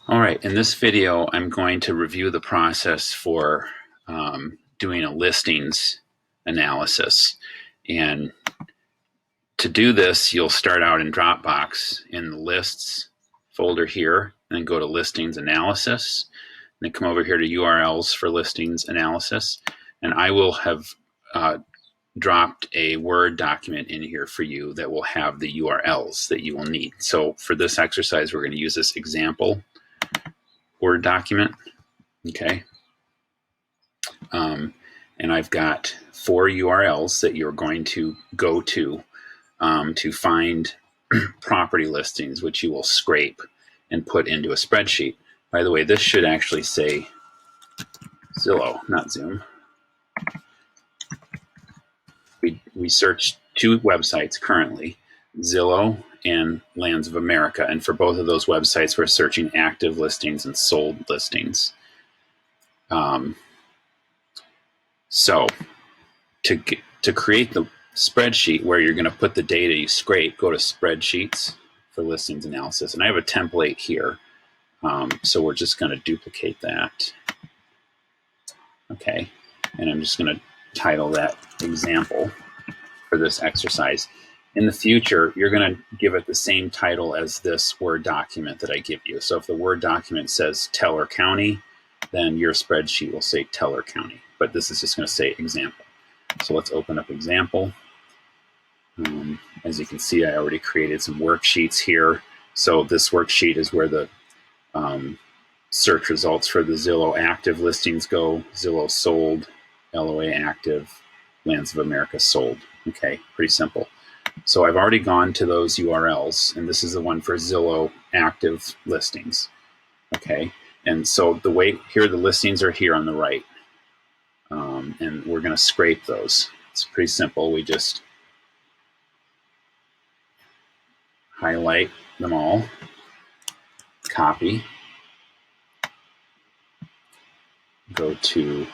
All right, in this video, I'm going to review the process for doing a listings analysis. And to do this, you'll start out in Dropbox in the lists folder here, and then go to listings analysis, and then come over here to URLs for listings analysis. And I will have dropped a Word document in here for you that will have the URLs that you will need. So for this exercise, we're going to use this example Word document. Okay. And I've got 4 URLs that you're going to go to find property listings, which you will scrape and put into a spreadsheet. By the way, this should actually say Zillow, not Zoom. We searched 2 websites currently, Zillow and Lands of America. And for both of those websites, we're searching active listings and sold listings. So to create the spreadsheet where you're going to put the data you scrape, go to Spreadsheets for listings analysis. And I have a template here. So we're just going to duplicate that. Okay. And I'm just going to title that example for this exercise. In the future, you're going to give it the same title as this Word document that I give you. So if the Word document says Teller County, then your spreadsheet will say Teller County. But this is just going to say example. So let's open up example. As you can see, I already created some worksheets here. So this worksheet is where the search results for the Zillow active listings go. Zillow sold, LOA active, Lands of America sold. Okay, pretty simple. So I've already gone to those URLs, and this is the one for Zillow active listings. Okay, and so the way here, the listings are here on the right. And we're going to scrape those. It's pretty simple. We just highlight them all, copy, go to,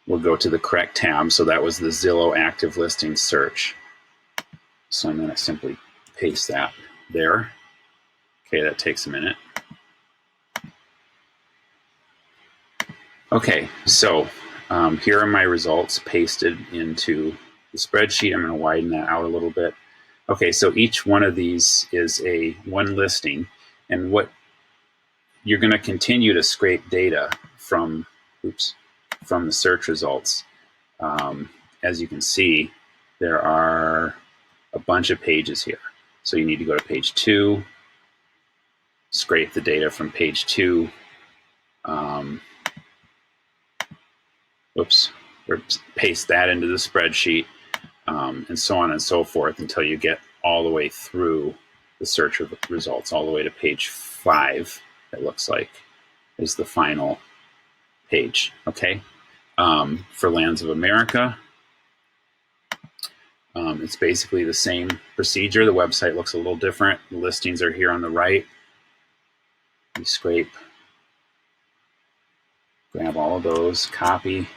we'll go to the correct tab. So that was the Zillow active listings search. So I'm going to simply paste that there. Okay, that takes a minute. Okay, so here are my results pasted into the spreadsheet. I'm going to widen that out a little bit. Okay, so each one of these is one listing, and what you're going to continue to scrape data from the search results. As you can see, there are a bunch of pages here. So you need to go to page 2, scrape the data from page 2. Paste that into the spreadsheet, and so on and so forth until you get all the way through the search results, all the way to page 5, it looks like, is the final page. Okay. For Lands of America, it's basically the same procedure. The website looks a little different. The listings are here on the right. We scrape, grab all of those, copy.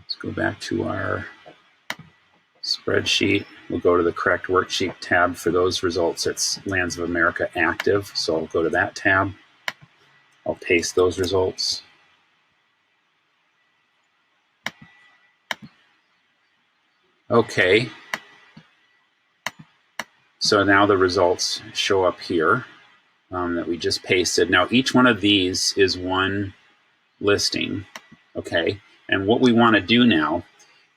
Let's go back to our spreadsheet. We'll go to the correct worksheet tab for those results. It's Lands of America active. So I'll go to that tab. I'll paste those results. Okay. So now the results show up here that we just pasted. Now each one of these is one listing. Okay. And what we want to do now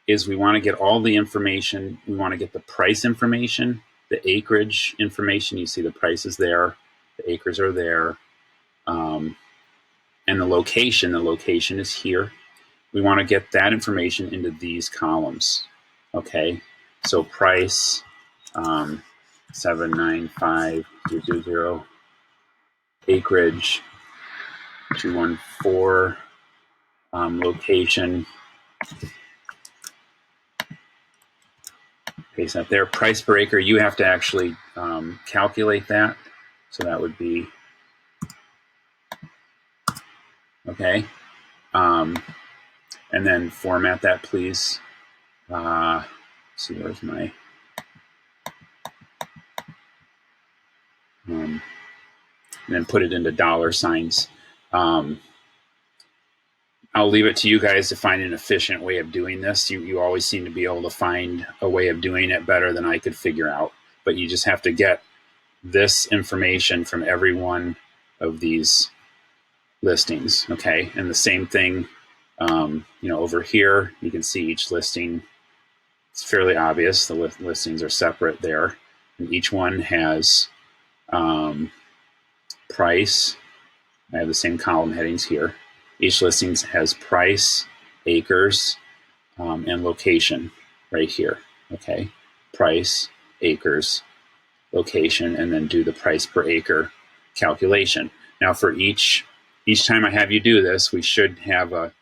is we want to get all the information. We want to get the price information, the acreage information. You see the prices there, the acres are there, and the location. The location is here. We want to get that information into these columns. Okay, so price 795,000, acreage 214, location. Paste that there. Price per acre, you have to actually calculate that. So that would be, okay. And then format that, please. See, where's my and then put it into dollar signs. I'll leave it to you guys to find an efficient way of doing this. You always seem to be able to find a way of doing it better than I could figure out. But you just have to get this information from every one of these listings, okay? And the same thing, over here, you can see each listing. It's fairly obvious. The listings are separate there. And each one has price. I have the same column headings here. Each listing has price, acres, and location right here, okay? Price, acres, location, and then do the price per acre calculation. Now for each time I have you do this, we should have a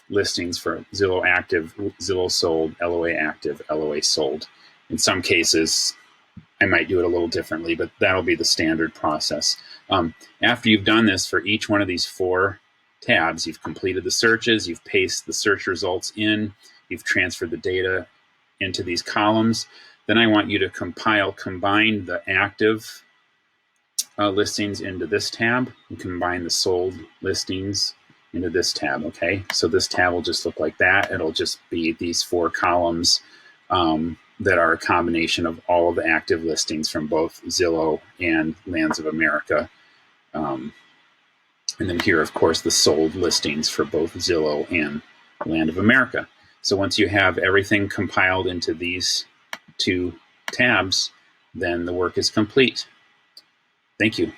listings for Zillow active, Zillow sold, LOA active, LOA sold. In some cases, I might do it a little differently, but that'll be the standard process. After you've done this for each one of these 4 tabs, you've completed the searches, you've pasted the search results in, you've transferred the data into these columns, then I want you to combine the active listings into this tab and combine the sold listings into this tab, okay? So this tab will just look like that. It'll just be these 4 columns that are a combination of all of the active listings from both Zillow and Lands of America. And then here, of course, the sold listings for both Zillow and Land of America. So once you have everything compiled into these 2 tabs, then the work is complete. Thank you.